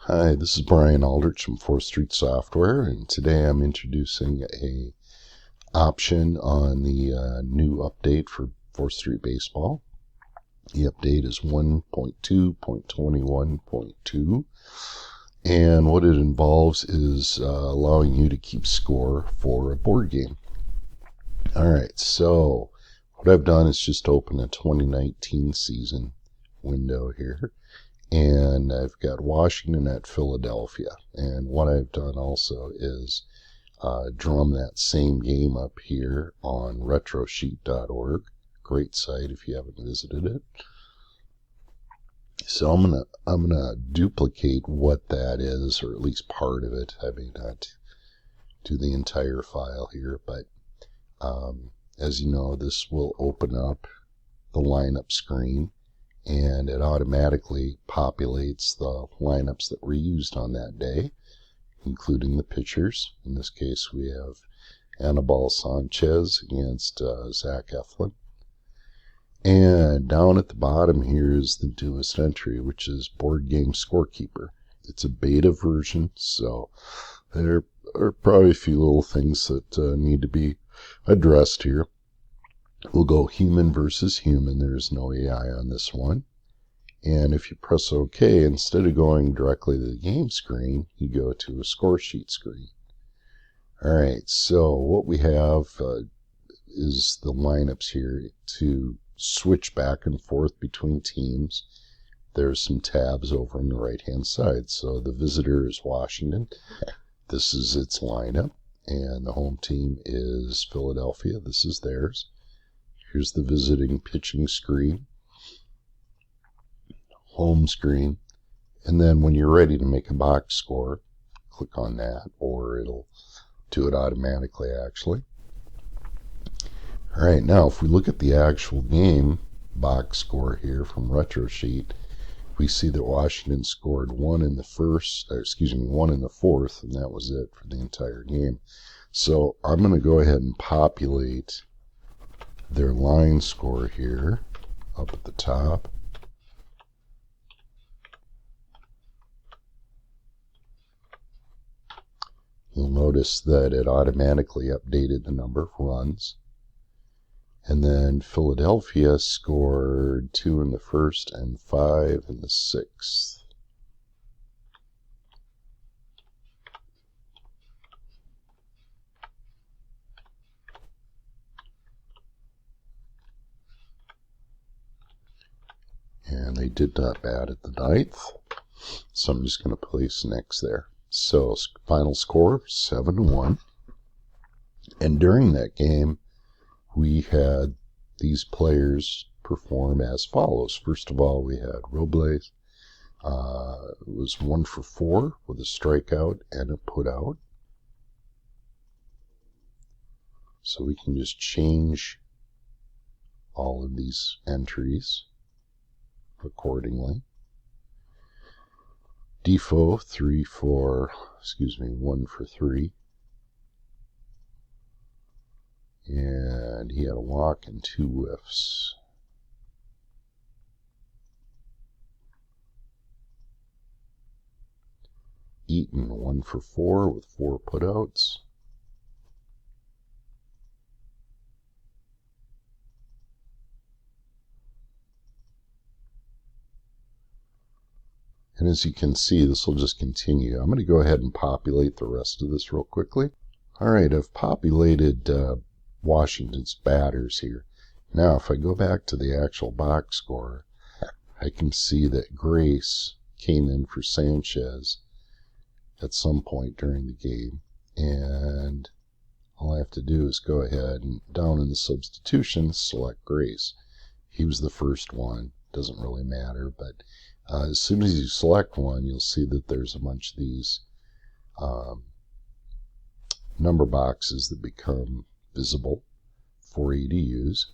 Hi, this is Brian Aldrich from 4th Street Software, and today I'm introducing a option on the new update for 4th Street Baseball. The update is 1.2.21.2, and what it involves is allowing you to keep score for a board game. Alright, so what I've done is just open a 2019 season window here. And I've got Washington at Philadelphia. And what I've done also is drum that same game up here on retrosheet.org. Great site if you haven't visited it. So I'm gonna duplicate what that is, or at least part of it. I may not do the entire file here, but as you know, this will open up the lineup screen, and it automatically populates the lineups that were used on that day, including the pitchers. In this case, we have Anibal Sanchez against Zach Eflin. And down at the bottom here is the newest entry, which is Board Game Scorekeeper. It's a beta version, so there are probably a few little things that need to be addressed here. We'll go human versus human. There's no AI on this one. And if you press OK, instead of going directly to the game screen, you go to a score sheet screen. Alright, so what we have is the lineups here to switch back and forth between teams. There's some tabs over on the right hand side. So the visitor is Washington. This is its lineup. And the home team is Philadelphia. This is theirs. Here's the visiting pitching screen, home screen, and then when you're ready to make a box score, click on that, or it'll do it automatically actually. Alright, now if we look at the actual game box score here from RetroSheet, we see that Washington scored 1 in the fourth, and that was it for the entire game. So I'm going to go ahead and populate their line score here up at the top. You'll notice that it automatically updated the number of runs. And then Philadelphia scored 2 in the first and 5 in the sixth. And they did not bat at the ninth, so I'm just going to place next there. So final score 7-1. And during that game, we had these players perform as follows. First of all, we had Robles. It was 1 for 4 with a strikeout and a putout. So we can just change all of these entries accordingly. Defoe 1 for 3, and he had a walk and 2 whiffs. Eaton 1 for 4 with 4 putouts. And as you can see, this will just continue. I'm going to go ahead and populate the rest of this real quickly. Alright, I've populated Washington's batters here. Now, if I go back to the actual box score, I can see that Grace came in for Sanchez at some point during the game. And all I have to do is go ahead and down in the substitutions, select Grace. He was the first one. Doesn't really matter, but as soon as you select one, you'll see that there's a bunch of these number boxes that become visible for you to use.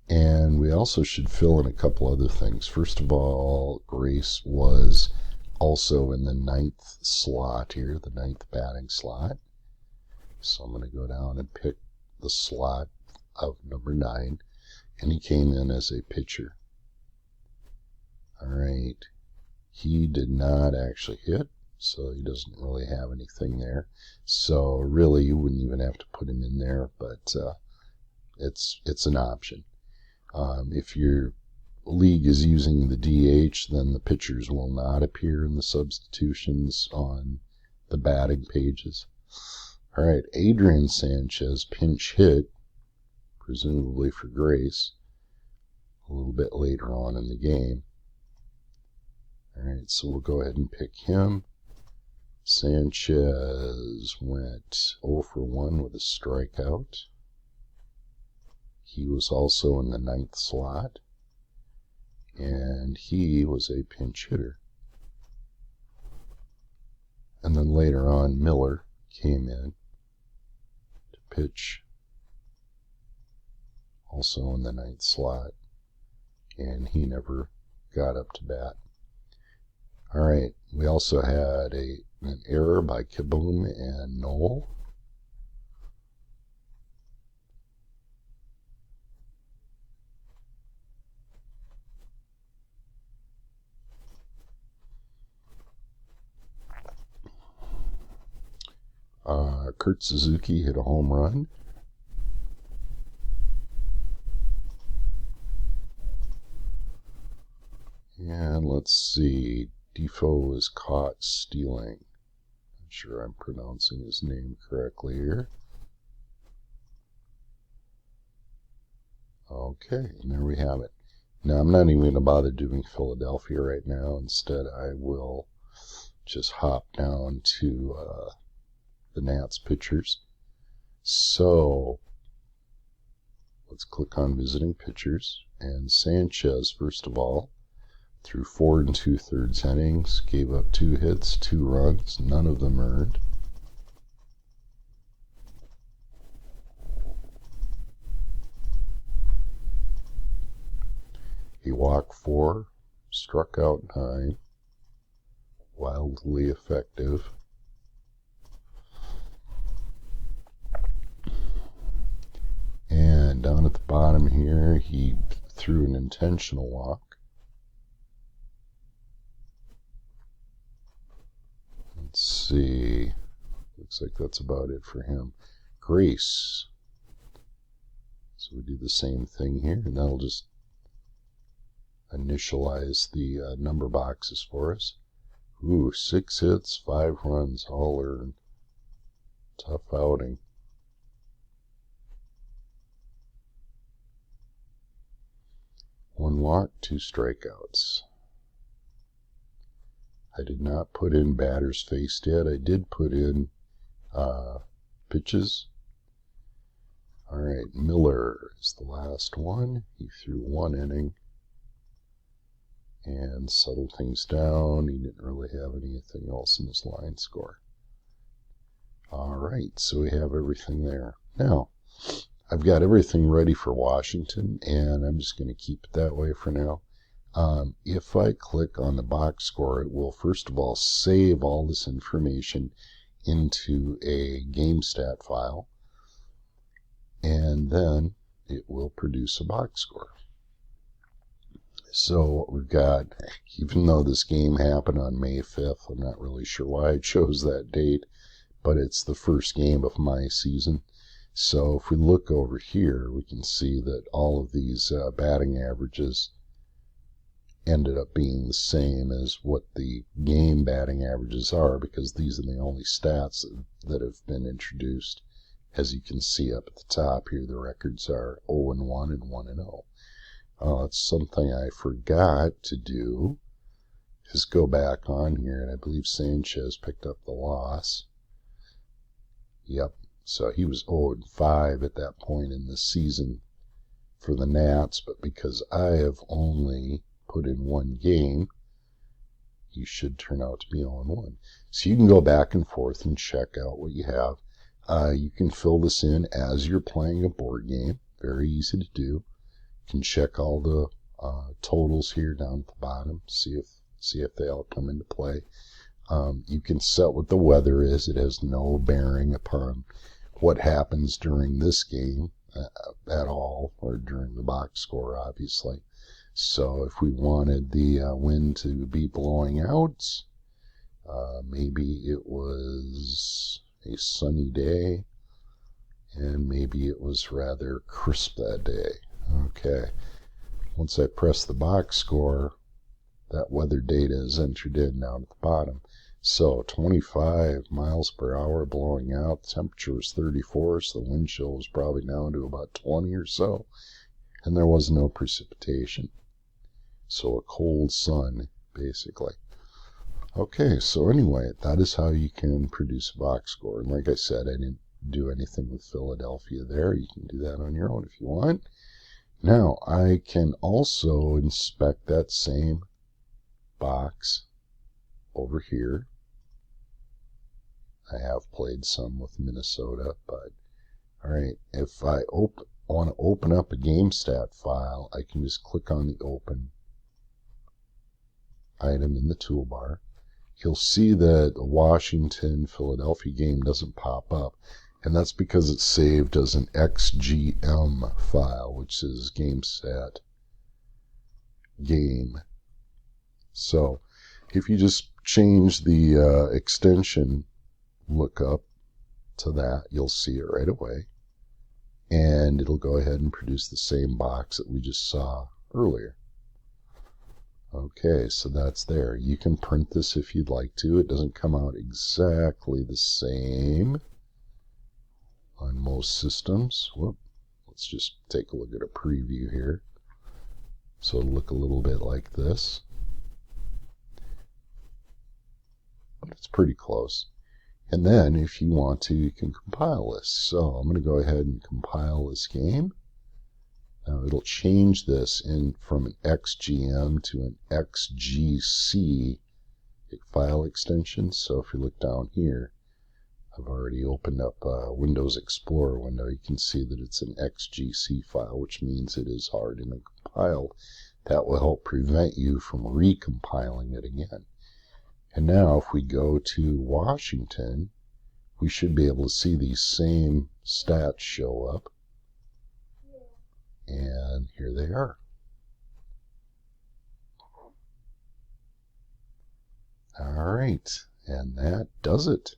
And we also should fill in a couple other things. First of all, Grace was also in the 9th slot here, the 9th batting slot. So I'm going to go down and pick the slot of number 9, and he came in as a pitcher. Alright, he did not actually hit, so he doesn't really have anything there. So really, you wouldn't even have to put him in there, but it's an option. If your league is using the DH, then the pitchers will not appear in the substitutions on the batting pages. All right, Adrian Sanchez pinch hit, presumably for Grace, a little bit later on in the game. All right, so we'll go ahead and pick him. Sanchez went 0 for 1 with a strikeout. He was also in the 9th slot, and he was a pinch hitter. And then later on, Miller came in to pitch, also in the 9th slot, and he never got up to bat. All right, we also had an error by Kaboom and Noel. Kurt Suzuki hit a home run. And let's see, Defoe is caught stealing. I'm sure I'm pronouncing his name correctly here. Okay, and there we have it. Now, I'm not even going to bother doing Philadelphia right now. Instead, I will just hop down to the Nats pitchers. So, let's click on Visiting Pitchers. And Sanchez, first of all, threw 4 2/3 innings, gave up 2 hits, 2 runs, none of them earned. He walked 4, struck out 9, wildly effective. And down at the bottom here, he threw an intentional walk. Let's see. Looks like that's about it for him. Grace. So we do the same thing here, and that'll just initialize the number boxes for us. Ooh, 6 hits, 5 runs, all earned. Tough outing. One walk, 2 strikeouts. I did not put in batters faced yet. I did put in pitches. All right, Miller is the last one. He threw 1 inning and settled things down. He didn't really have anything else in his line score. All right, so we have everything there. Now, I've got everything ready for Washington, and I'm just going to keep it that way for now. If I click on the box score, it will first of all save all this information into a game stat file, and then it will produce a box score. So what we've got, even though this game happened on May 5th, I'm not really sure why I chose that date, but it's the first game of my season. So if we look over here, we can see that all of these batting averages ended up being the same as what the game batting averages are, because these are the only stats that have been introduced. As you can see up at the top here, the records are 0-1 and 1-0. It's something I forgot to do, is go back on here, and I believe Sanchez picked up the loss. Yep. So he was 0-5 at that point in the season for the Nats, but because I have only put in 1 game, he should turn out to be 0-1. So you can go back and forth and check out what you have. You can fill this in as you're playing a board game. Very easy to do. You can check all the totals here down at the bottom, see if they all come into play. You can set what the weather is. It has no bearing upon what happens during this game at all, or during the box score, obviously. So if we wanted the wind to be blowing out, Maybe it was a sunny day, and maybe it was rather crisp that day. Okay. Once I press the box score, that weather data is entered in down at the bottom. So 25 miles per hour blowing out, the temperature was 34, so the wind chill was probably down to about 20 or so, and there was no precipitation. So a cold sun, basically. Okay, so anyway, that is how you can produce a box score. And like I said, I didn't do anything with Philadelphia there. You can do that on your own if you want. Now, I can also inspect that same box over here. I have played some with Minnesota, but alright, if I want to open up a GameStat file, I can just click on the open item in the toolbar. You'll see that the Washington-Philadelphia game doesn't pop up, and that's because it's saved as an XGM file, which is GameStat game. So if you just change the extension lookup to that, you'll see it right away, and it'll go ahead and produce the same box that we just saw earlier. Okay, so that's there. You can print this if you'd like to. It doesn't come out exactly the same on most systems. Whoop. Let's just take a look at a preview here. So it'll look a little bit like this, but it's pretty close. And then if you want to, you can compile this. So I'm going to go ahead and compile this game. Now it'll change this from an XGM to an XGC file extension. So if you look down here, I've already opened up a Windows Explorer window. You can see that it's an XGC file, which means it is hard and compiled. That will help prevent you from recompiling it again. And now if we go to Washington, we should be able to see these same stats show up. And here they are. All right, and that does it.